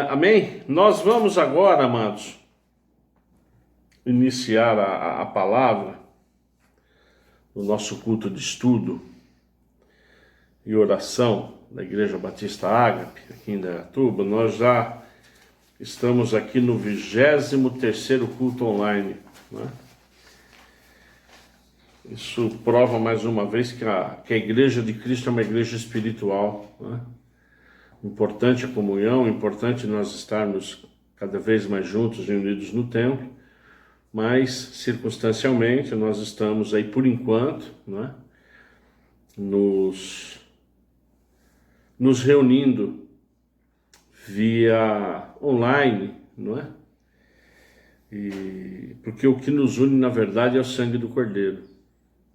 Amém? Nós vamos agora, amados, iniciar a palavra no nosso culto de estudo e oração da Igreja Batista Ágape, aqui em Indaiatuba. Nós já estamos aqui no 23º culto online, né? Isso prova mais uma vez que a Igreja de Cristo é uma igreja espiritual, né? Importante a comunhão, importante nós estarmos cada vez mais juntos e unidos no templo, mas circunstancialmente nós estamos aí por enquanto, né, nos reunindo via online, não é? Porque o que nos une na verdade é o sangue do Cordeiro,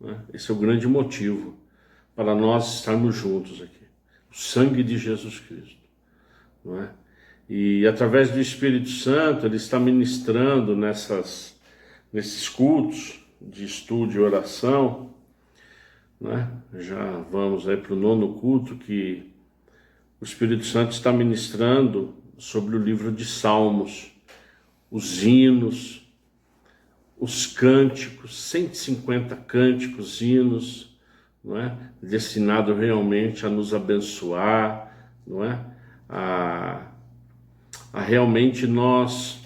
né? Esse é o grande motivo para nós estarmos juntos aqui. O sangue de Jesus Cristo, não é? E através do Espírito Santo ele está ministrando nesses cultos de estudo e oração, né? Já vamos aí para o 9º culto que o Espírito Santo está ministrando sobre o livro de Salmos, os hinos, os cânticos, 150 cânticos, hinos, não é? Destinado realmente a nos abençoar, não é? A realmente nós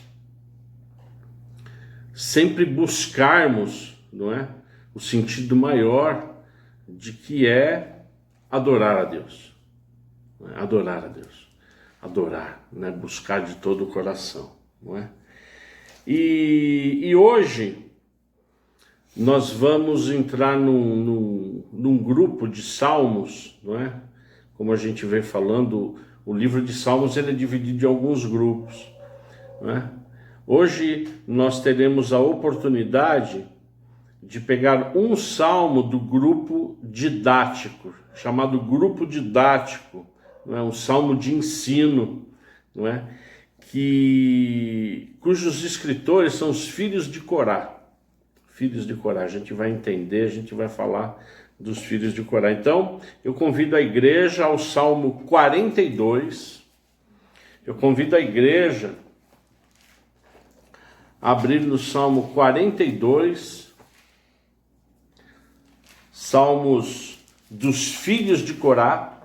sempre buscarmos, não é? O sentido maior de que é adorar a Deus, não é? Adorar a Deus, adorar, né? Buscar de todo o coração, não é? E hoje nós vamos entrar num grupo de salmos, não é? Como a gente vem falando, o livro de Salmos ele é dividido em alguns grupos, não é? Hoje nós teremos a oportunidade de pegar um salmo do grupo didático, chamado grupo didático, não é? Um salmo de ensino, não é? Cujos escritores são os filhos de Corá. Filhos de Corá, a gente vai entender, a gente vai falar dos filhos de Corá. Então, eu convido a igreja ao Salmo 42, eu convido a igreja a abrir no Salmo 42, Salmos dos filhos de Corá.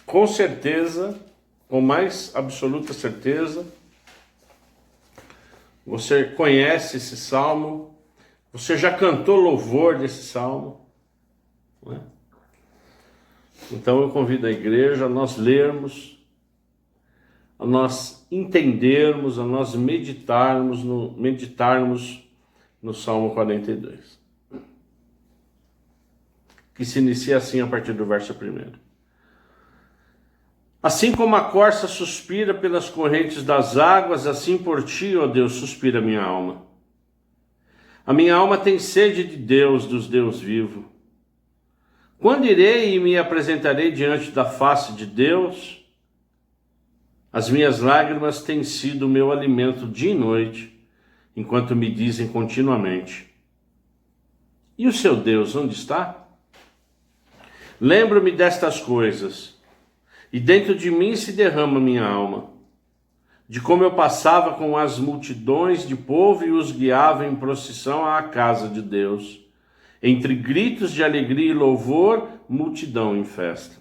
Com certeza, com mais absoluta certeza, você conhece esse salmo, você já cantou louvor desse salmo, não é? Então eu convido a igreja a nós lermos, a nós entendermos, a nós meditarmos no Salmo 42, que se inicia assim a partir do verso 1. Assim como a corça suspira pelas correntes das águas, assim por ti, ó Deus, suspira minha alma. A minha alma tem sede de Deus, dos Deus vivo. Quando irei e me apresentarei diante da face de Deus? As minhas lágrimas têm sido o meu alimento dia e noite, enquanto me dizem continuamente: e o seu Deus onde está? Lembro-me destas coisas, e dentro de mim se derrama minha alma, de como eu passava com as multidões de povo e os guiava em procissão à casa de Deus, entre gritos de alegria e louvor, multidão em festa.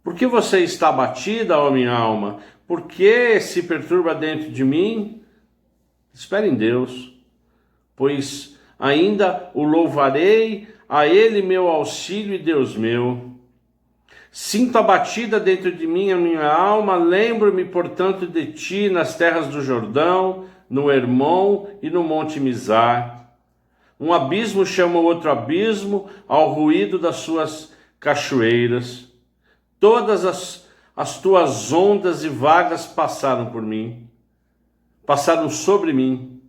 Por que você está abatida, ó minha alma? Por que se perturba dentro de mim? Espere em Deus, pois ainda o louvarei, a Ele meu auxílio e Deus meu. Sinto abatida dentro de mim a minha alma, lembro-me, portanto, de ti nas terras do Jordão, no Hermon e no Monte Mizar. Um abismo chama outro abismo ao ruído das suas cachoeiras. Todas as tuas ondas e vagas passaram por mim, passaram sobre mim.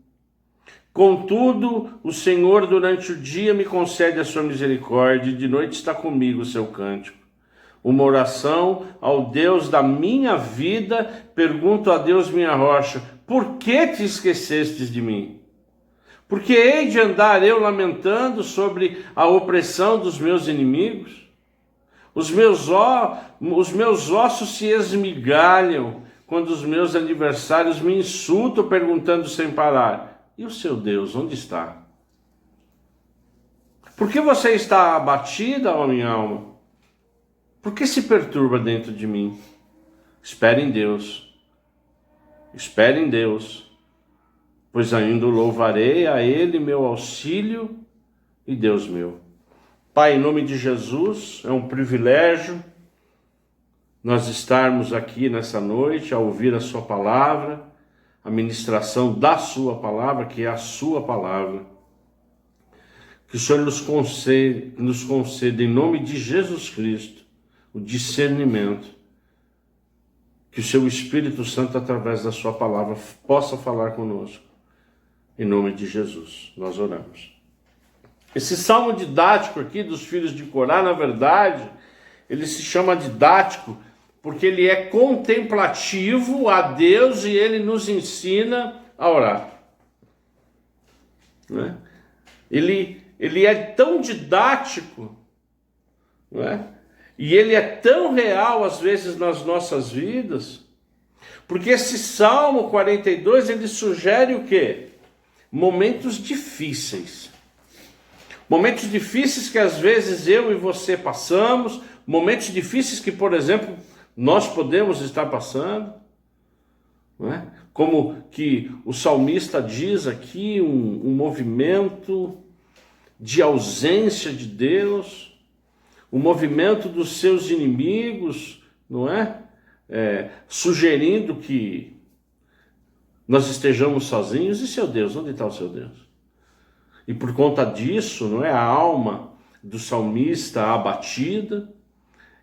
Contudo, o Senhor durante o dia me concede a sua misericórdia, e de noite está comigo o seu cântico. Uma oração ao Deus da minha vida, pergunto a Deus minha rocha: por que te esquecestes de mim? Porque hei de andar eu lamentando sobre a opressão dos meus inimigos? Os meus ossos se esmigalham quando os meus adversários me insultam perguntando sem parar: e o seu Deus, onde está? Por que você está abatida, ó minha alma? Por que se perturba dentro de mim? Espere em Deus, pois ainda o louvarei a Ele, meu auxílio e Deus meu. Pai, em nome de Jesus, é um privilégio nós estarmos aqui nessa noite a ouvir a Sua palavra, a ministração da Sua palavra, que é a Sua palavra. Que o Senhor nos conceda, em nome de Jesus Cristo, o discernimento, que o Seu Espírito Santo, através da Sua palavra, possa falar conosco. Em nome de Jesus, nós oramos. Esse salmo didático aqui dos filhos de Corá, na verdade, ele se chama didático porque ele é contemplativo a Deus e ele nos ensina a orar. Não é? Ele é tão didático, não é? E ele é tão real às vezes nas nossas vidas, porque esse Salmo 42, ele sugere o quê? Momentos difíceis. Momentos difíceis que às vezes eu e você passamos, momentos difíceis que, por exemplo, nós podemos estar passando, não é? Como que o salmista diz aqui, um movimento de ausência de Deus, o movimento dos seus inimigos, não é? Sugerindo que nós estejamos sozinhos. E seu Deus, onde está o seu Deus? E por conta disso, não é, a alma do salmista abatida,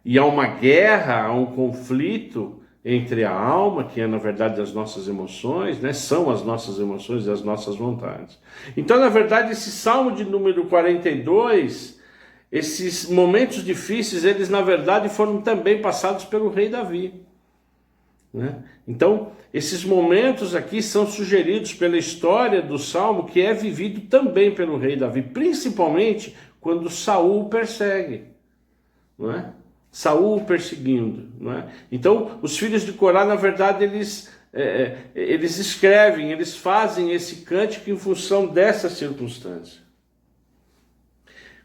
e há uma guerra, há um conflito entre a alma, que é na verdade as nossas emoções, né? São as nossas emoções e as nossas vontades. Então, na verdade, esse Salmo de número 42, esses momentos difíceis, eles na verdade foram também passados pelo rei Davi, né? Então, esses momentos aqui são sugeridos pela história do Salmo, que é vivido também pelo rei Davi, principalmente quando Saul o persegue, não é? Saul perseguindo, não é? Então, os filhos de Corá, na verdade, eles escrevem, eles fazem esse cântico em função dessa circunstância.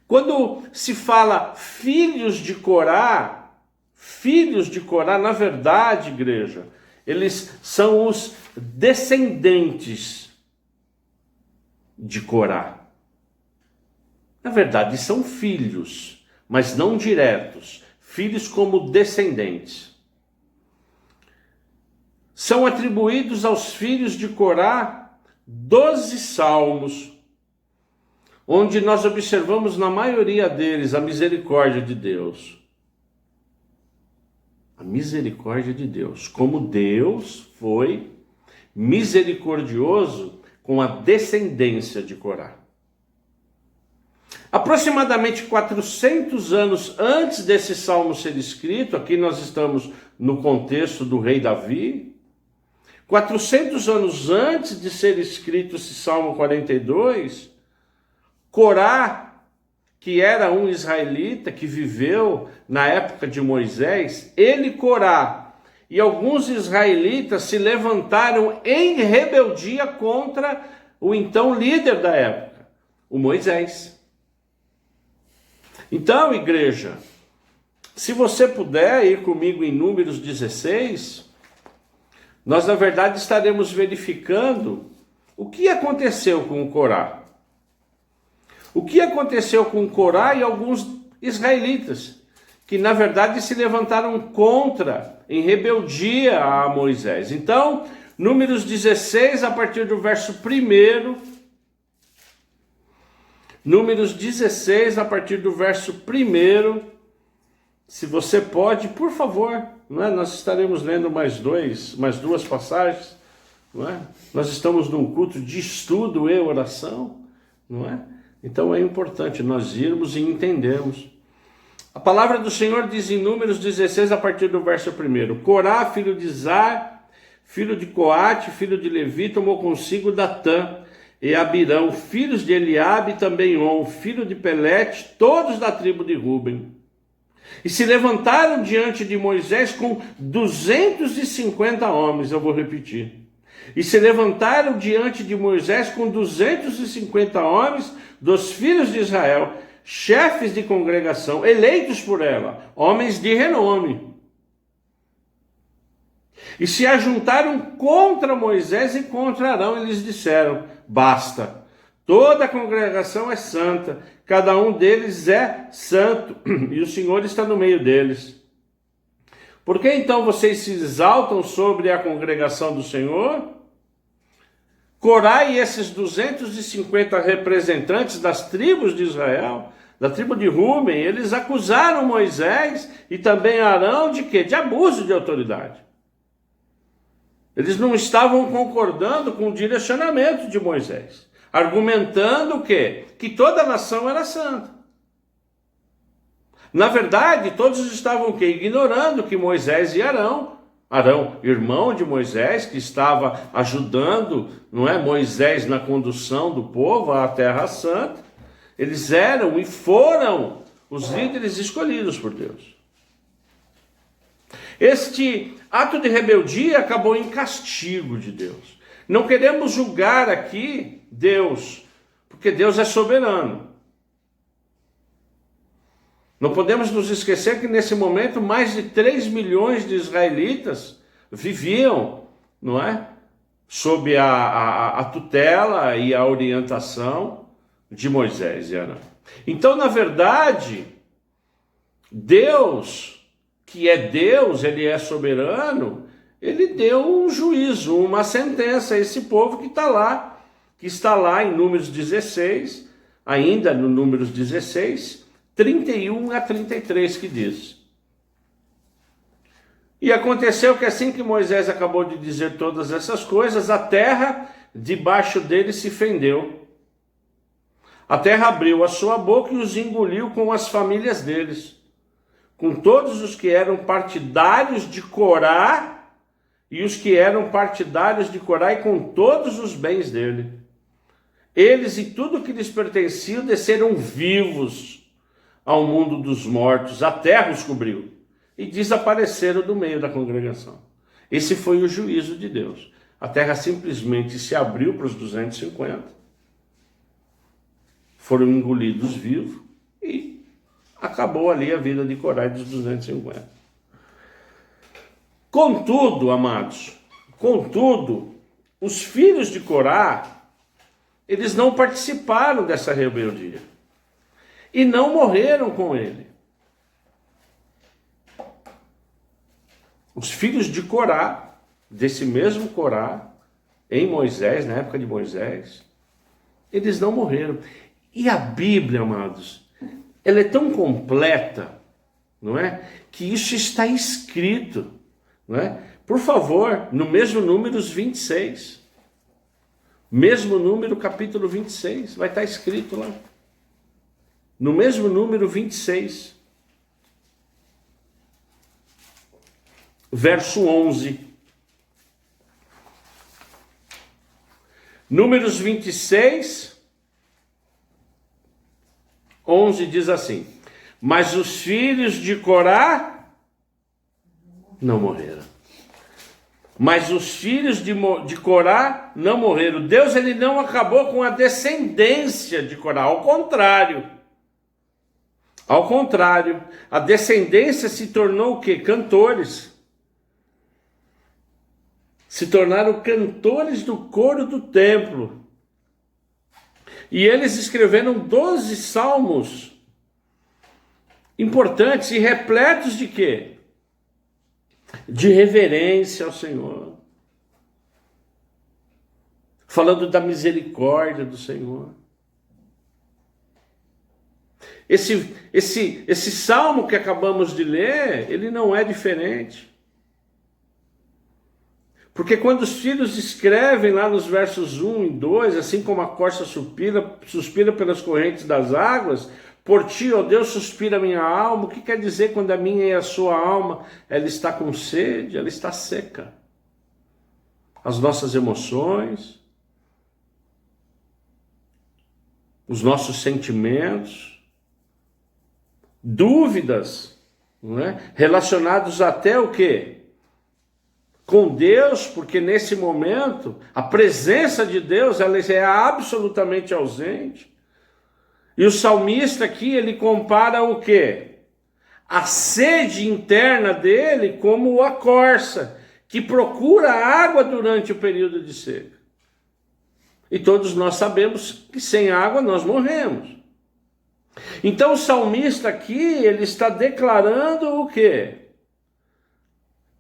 Quando se fala filhos de Corá, na verdade, igreja, eles são os descendentes de Corá. Na verdade, são filhos, mas não diretos. Filhos como descendentes. São atribuídos aos filhos de Corá 12 salmos, onde nós observamos na maioria deles a misericórdia de Deus. A misericórdia de Deus. Como Deus foi misericordioso com a descendência de Corá. Aproximadamente 400 anos antes desse salmo ser escrito, aqui nós estamos no contexto do rei Davi, 400 anos antes de ser escrito esse Salmo 42, Corá, que era um israelita que viveu na época de Moisés, ele, Corá, e alguns israelitas se levantaram em rebeldia contra o então líder da época, o Moisés. Então, igreja, se você puder ir comigo em Números 16, nós na verdade estaremos verificando o que aconteceu com Corá. O que aconteceu com Corá e alguns israelitas, que na verdade se levantaram contra, em rebeldia a Moisés. Então, Números 16, a partir do verso 1, Números 16, a partir do verso 1, se você pode, por favor, não é? Nós estaremos lendo mais duas passagens, não é? Nós estamos num culto de estudo e oração, não é? Então é importante nós irmos e entendermos. A palavra do Senhor diz em Números 16, a partir do verso 1, Corá, filho de Zar, filho de Coate, filho de Levi, tomou consigo Datã, e Abirão, filhos de Eliabe, e também On, filho de Pelete, todos da tribo de Ruben. E se levantaram diante de Moisés com 250 homens, eu vou repetir. E se levantaram diante de Moisés com 250 homens dos filhos de Israel, chefes de congregação, eleitos por ela, homens de renome. E se ajuntaram contra Moisés e contra Arão, e lhes disseram: basta, toda a congregação é santa, cada um deles é santo, e o Senhor está no meio deles. Por que então vocês se exaltam sobre a congregação do Senhor? Corá e esses 250 representantes das tribos de Israel, da tribo de Ruben, eles acusaram Moisés e também Arão de quê? De abuso de autoridade. Eles não estavam concordando com o direcionamento de Moisés, argumentando o quê? Que toda a nação era santa. Na verdade, todos estavam o quê? Ignorando que Moisés e Arão, irmão de Moisés, que estava ajudando, não é, Moisés na condução do povo à Terra Santa, eles eram e foram os líderes escolhidos por Deus. Este ato de rebeldia acabou em castigo de Deus. Não queremos julgar aqui Deus, porque Deus é soberano. Não podemos nos esquecer que nesse momento mais de 3 milhões de israelitas viviam, não é, sob a tutela e a orientação de Moisés e Arão. Então, na verdade, Deus, que é Deus, ele é soberano, ele deu um juízo, uma sentença a esse povo que está lá em Números 16, ainda no Números 16, 31 a 33, que diz: e aconteceu que assim que Moisés acabou de dizer todas essas coisas, a terra debaixo dele se fendeu. A terra abriu a sua boca e os engoliu com as famílias deles, com todos os que eram partidários de Corá, e os que eram partidários de Corá, e com todos os bens dele. Eles e tudo que lhes pertenciam desceram vivos ao mundo dos mortos, a terra os cobriu, e desapareceram do meio da congregação. Esse foi o juízo de Deus. A terra simplesmente se abriu para os 250, foram engolidos vivos, e acabou ali a vida de Corá e dos 250. Contudo, amados, os filhos de Corá, eles não participaram dessa rebeldia. E não morreram com ele. Os filhos de Corá, desse mesmo Corá, em Moisés, na época de Moisés, eles não morreram. E a Bíblia, amados, ela é tão completa, não é? Que isso está escrito, não é? Por favor, no mesmo Números 26, mesmo número, capítulo 26, vai estar escrito lá. No mesmo Número 26, verso 11. Números 26, 11 diz assim: mas os filhos de Corá não morreram. Mas os filhos de Corá não morreram. Deus, ele não acabou com a descendência de Corá, ao contrário. Ao contrário, a descendência se tornou o quê? Cantores. Se tornaram cantores do coro do templo. E eles escreveram 12 salmos importantes e repletos de quê? De reverência ao Senhor. Falando da misericórdia do Senhor. Esse salmo que acabamos de ler, ele não é diferente. Porque quando os filhos escrevem lá nos versos 1 e 2, assim como a corça suspira pelas correntes das águas, por ti, ó Deus, suspira a minha alma. O que quer dizer quando a minha e a sua alma, ela está com sede, ela está seca? As nossas emoções, os nossos sentimentos, dúvidas, não é? Relacionados até o quê? Com Deus, porque nesse momento a presença de Deus ela é absolutamente ausente. E o salmista aqui ele compara o quê? A sede interna dele como a corça que procura água durante o período de seca. E todos nós sabemos que sem água nós morremos. Então o salmista aqui ele está declarando o quê?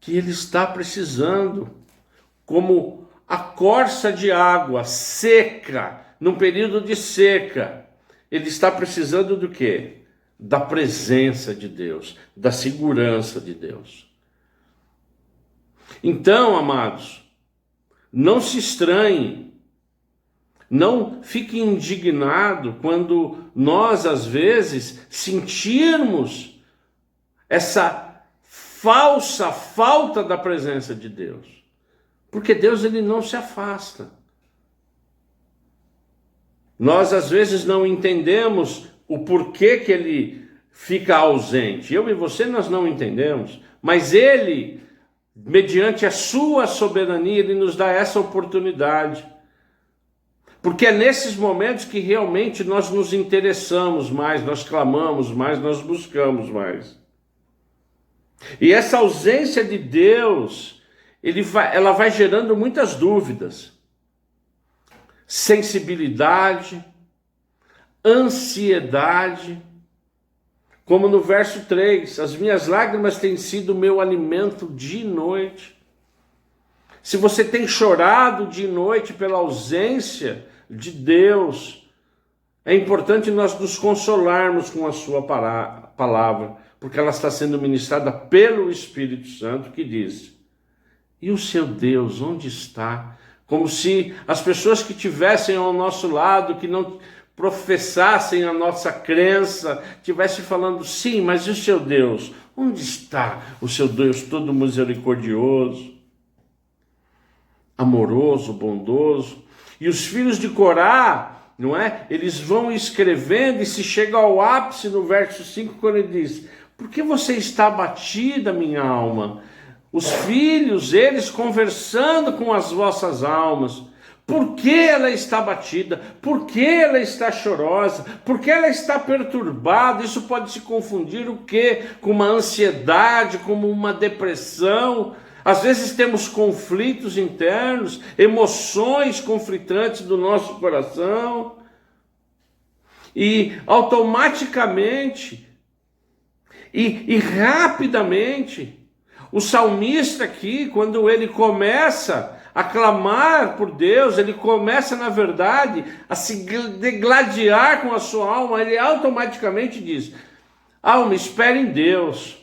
Que ele está precisando, como a corça de água seca, num período de seca, ele está precisando do quê? Da presença de Deus, da segurança de Deus. Então, amados, não se estranhe, não fique indignado quando nós, às vezes, sentirmos essa falta da presença de Deus. Porque Deus ele não se afasta. Nós às vezes não entendemos o porquê que ele fica ausente. Eu e você nós não entendemos, mas ele, mediante a sua soberania, ele nos dá essa oportunidade. Porque é nesses momentos que realmente nós nos interessamos mais, nós clamamos mais, nós buscamos mais. E essa ausência de Deus, ela vai gerando muitas dúvidas, sensibilidade, ansiedade, como no verso 3, as minhas lágrimas têm sido o meu alimento de noite. Se você tem chorado de noite pela ausência de Deus, é importante nós nos consolarmos com a sua palavra, porque ela está sendo ministrada pelo Espírito Santo, que diz: e o seu Deus, onde está? Como se as pessoas que estivessem ao nosso lado, que não professassem a nossa crença, estivessem falando, sim, mas e o seu Deus? Onde está o seu Deus todo misericordioso, amoroso, bondoso? E os filhos de Corá, não é? Eles vão escrevendo e se chega ao ápice no verso 5, quando ele diz: por que você está abatida, minha alma? Os filhos, eles conversando com as vossas almas. Por que ela está abatida? Por que ela está chorosa? Por que ela está perturbada? Isso pode se confundir o quê? Com uma ansiedade, como uma depressão. Às vezes temos conflitos internos, emoções conflitantes do nosso coração. E automaticamente e rapidamente, o salmista aqui, quando ele começa a clamar por Deus, ele começa, na verdade, a se degladiar com a sua alma, ele automaticamente diz: alma, espere em Deus,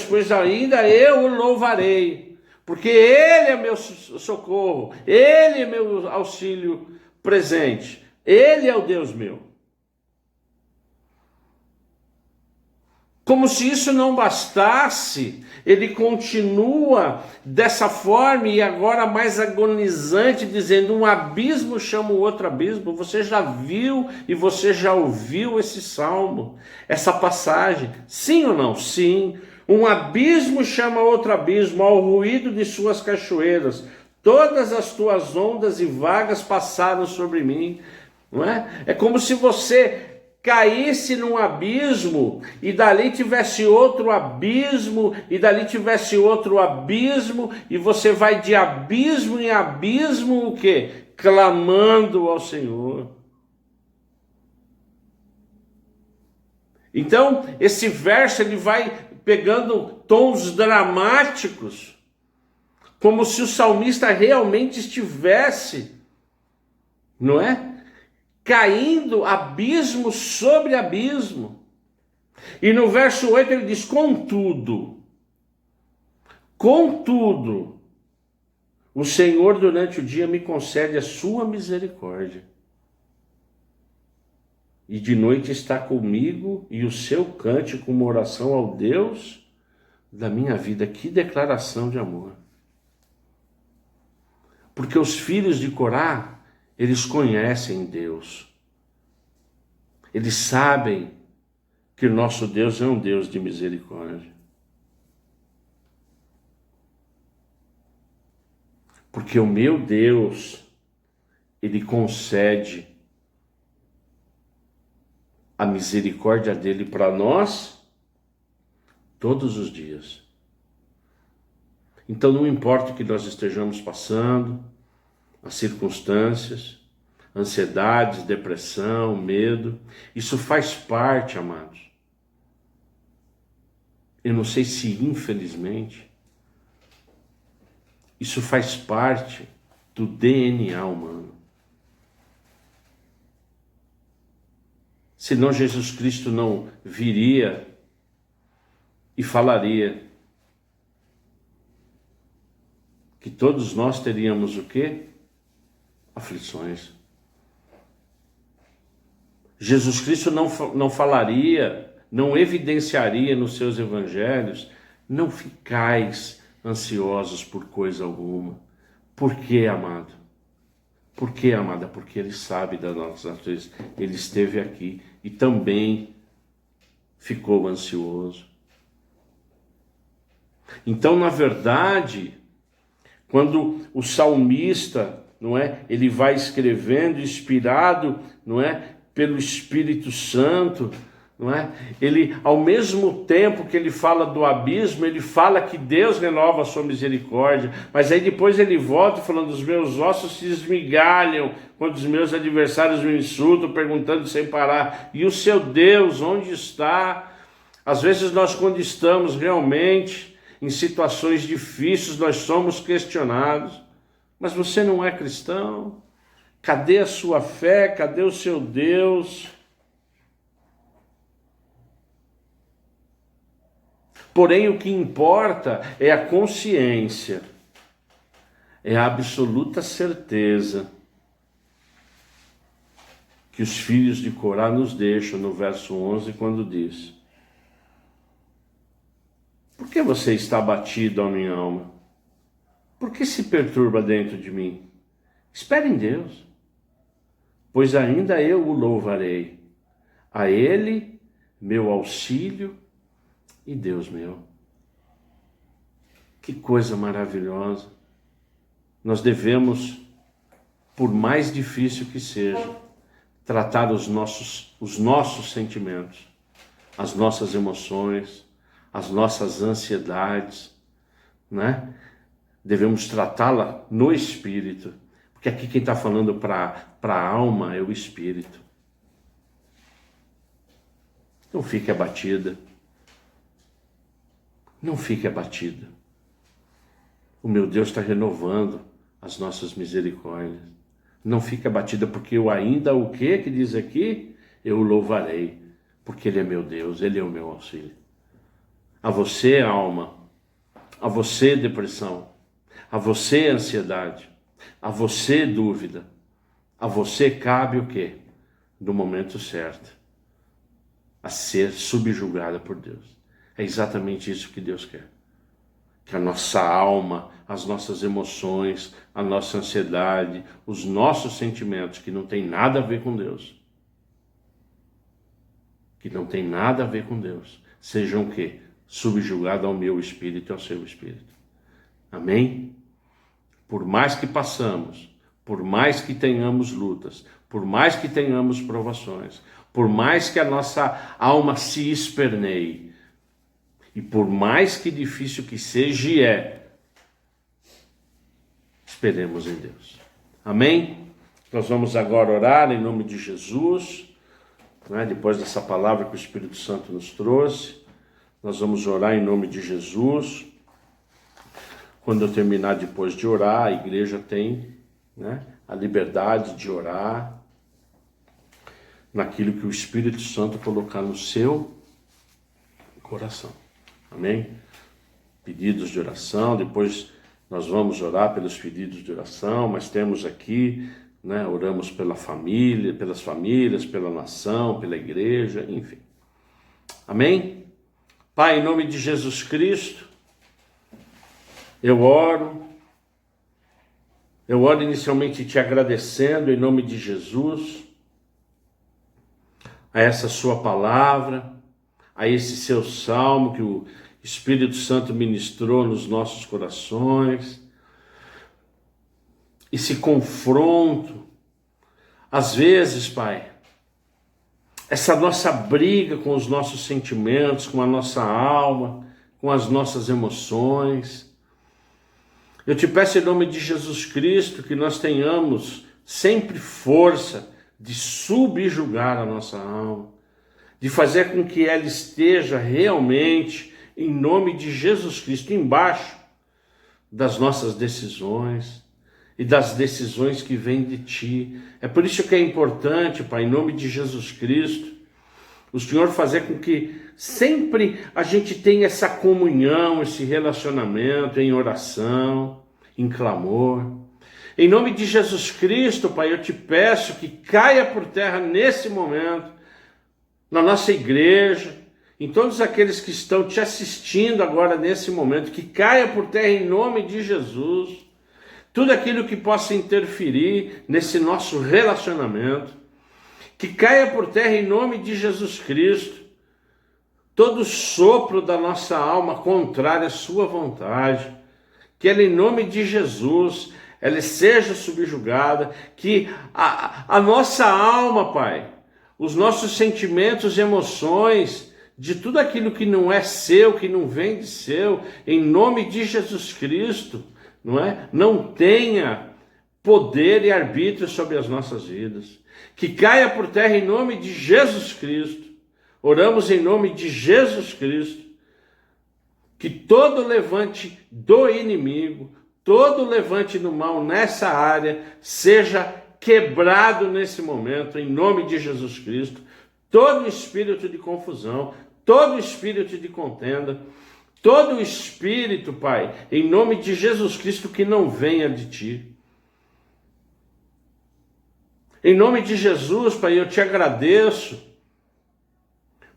pois ainda eu o louvarei, porque Ele é meu socorro, Ele é meu auxílio presente, Ele é o Deus meu. Como se isso não bastasse, ele continua dessa forma e agora mais agonizante, dizendo: um abismo chama o outro abismo. Você já viu e você já ouviu esse salmo, essa passagem? Sim ou não? Sim. Um abismo chama outro abismo, ao ruído de suas cachoeiras. Todas as tuas ondas e vagas passaram sobre mim. Não é? É como se você caísse num abismo, e dali tivesse outro abismo, e dali tivesse outro abismo, e você vai de abismo em abismo, o quê? Clamando ao Senhor. Então, esse verso ele vai pegando tons dramáticos, como se o salmista realmente estivesse, não é? Caindo abismo sobre abismo. E no verso 8 ele diz: contudo, o Senhor durante o dia me concede a sua misericórdia, e de noite está comigo, e o seu cântico uma oração ao Deus da minha vida. Que declaração de amor! Porque os filhos de Corá, Eles conhecem Deus. Eles sabem que o nosso Deus é um Deus de misericórdia. Porque o meu Deus, Ele concede a misericórdia dele para nós todos os dias. Então não importa o que nós estejamos passando, as circunstâncias, ansiedades, depressão, medo, isso faz parte, amados. Eu não sei se infelizmente, isso faz parte do DNA humano. Senão Jesus Cristo não viria e falaria que todos nós teríamos o quê? Aflições. Jesus Cristo não falaria, não evidenciaria nos seus evangelhos, não ficais ansiosos por coisa alguma. Por quê, amado? Por quê, amada? Porque Ele sabe da nossa natureza. Ele esteve aqui e também ficou ansioso. Então, na verdade, quando o salmista, não é, ele vai escrevendo, inspirado, não é, pelo Espírito Santo, não é? Ele, ao mesmo tempo que ele fala do abismo, ele fala que Deus renova a sua misericórdia, mas aí depois ele volta falando: os meus ossos se esmigalham quando os meus adversários me insultam, perguntando sem parar, e o seu Deus onde está? Às vezes nós, quando estamos realmente em situações difíceis, nós somos questionados: mas você não é cristão? Cadê a sua fé? Cadê o seu Deus? Porém, o que importa é a consciência, é a absoluta certeza que os filhos de Corá nos deixam no verso 11, quando diz: por que você está abatido, ó minha alma? Por que se perturba dentro de mim? Espere em Deus, pois ainda eu o louvarei. A Ele, meu auxílio e Deus meu. Que coisa maravilhosa. Nós devemos, por mais difícil que seja, tratar os nossos sentimentos, as nossas emoções, as nossas ansiedades, né? Devemos tratá-la no Espírito, porque aqui quem está falando para a alma é o Espírito. Não fique abatida. Não fique abatida. O meu Deus está renovando as nossas misericórdias. Não fique abatida, porque eu ainda o que diz aqui? Eu o louvarei, porque Ele é meu Deus, Ele é o meu auxílio. A você, alma, a você, depressão, a você, ansiedade, a você, dúvida, a você cabe o quê? No momento certo, a ser subjugada por Deus. É exatamente isso que Deus quer. Que a nossa alma, as nossas emoções, a nossa ansiedade, os nossos sentimentos, que não tem nada a ver com Deus, que não tem nada a ver com Deus, sejam o quê? Subjugados ao meu espírito e ao seu espírito. Amém? Por mais que passamos, por mais que tenhamos lutas, por mais que tenhamos provações, por mais que a nossa alma se esperneie, e por mais que difícil que seja, esperemos em Deus. Amém? Nós vamos agora orar em nome de Jesus, né? Depois dessa palavra que o Espírito Santo nos trouxe, nós vamos orar em nome de Jesus. Quando eu terminar depois de orar, a igreja tem, né, a liberdade de orar naquilo que o Espírito Santo colocar no seu coração. Amém? Pedidos de oração, depois nós vamos orar pelos pedidos de oração, mas temos aqui, né, oramos pela família, pelas famílias, pela nação, pela igreja, enfim. Amém? Pai, em nome de Jesus Cristo, eu oro Eu oro inicialmente te agradecendo em nome de Jesus, a essa sua palavra, a esse seu salmo que o Espírito Santo ministrou nos nossos corações, esse confronto, às vezes, Pai, essa nossa briga com os nossos sentimentos, com a nossa alma, com as nossas emoções. Eu te peço em nome de Jesus Cristo que nós tenhamos sempre força de subjugar a nossa alma, de fazer com que ela esteja realmente, em nome de Jesus Cristo, embaixo das nossas decisões e das decisões que vêm de Ti. É por isso que é importante, Pai, em nome de Jesus Cristo, o Senhor fazer com que sempre a gente tenha essa comunhão, esse relacionamento em oração, em clamor. Em nome de Jesus Cristo, Pai, eu te peço que caia por terra nesse momento, na nossa igreja, em todos aqueles que estão te assistindo agora nesse momento, que caia por terra em nome de Jesus, tudo aquilo que possa interferir nesse nosso relacionamento, que caia por terra em nome de Jesus Cristo, todo sopro da nossa alma contrário à sua vontade, que ela em nome de Jesus, ela seja subjugada, que a nossa alma, Pai, os nossos sentimentos e emoções, de tudo aquilo que não é seu, que não vem de seu, em nome de Jesus Cristo, não tenha poder e arbítrio sobre as nossas vidas. Que caia por terra em nome de Jesus Cristo. Oramos em nome de Jesus Cristo. Que todo levante do inimigo, todo levante do mal nessa área, seja quebrado nesse momento, em nome de Jesus Cristo. Todo espírito de confusão, todo espírito de contenda, todo espírito, Pai, em nome de Jesus Cristo, que não venha de Ti. Em nome de Jesus, Pai, eu te agradeço,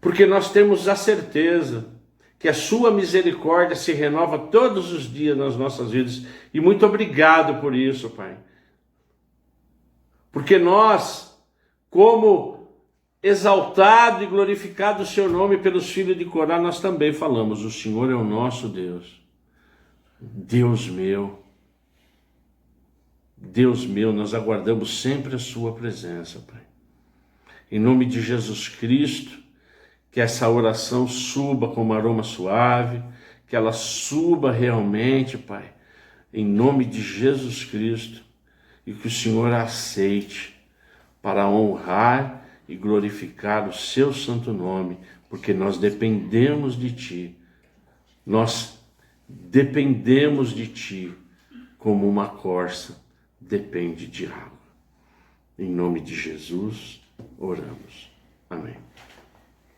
porque nós temos a certeza que a sua misericórdia se renova todos os dias nas nossas vidas. E muito obrigado por isso, Pai. Porque nós, como exaltado e glorificado o seu nome pelos filhos de Corá, nós também falamos: o Senhor é o nosso Deus. Deus meu, nós aguardamos sempre a sua presença, Pai. Em nome de Jesus Cristo, que essa oração suba como aroma suave, que ela suba realmente, Pai, em nome de Jesus Cristo, e que o Senhor a aceite para honrar e glorificar o seu santo nome, porque nós dependemos de Ti. Nós dependemos de Ti como uma corça depende de água. Em nome de Jesus, oramos. Amém.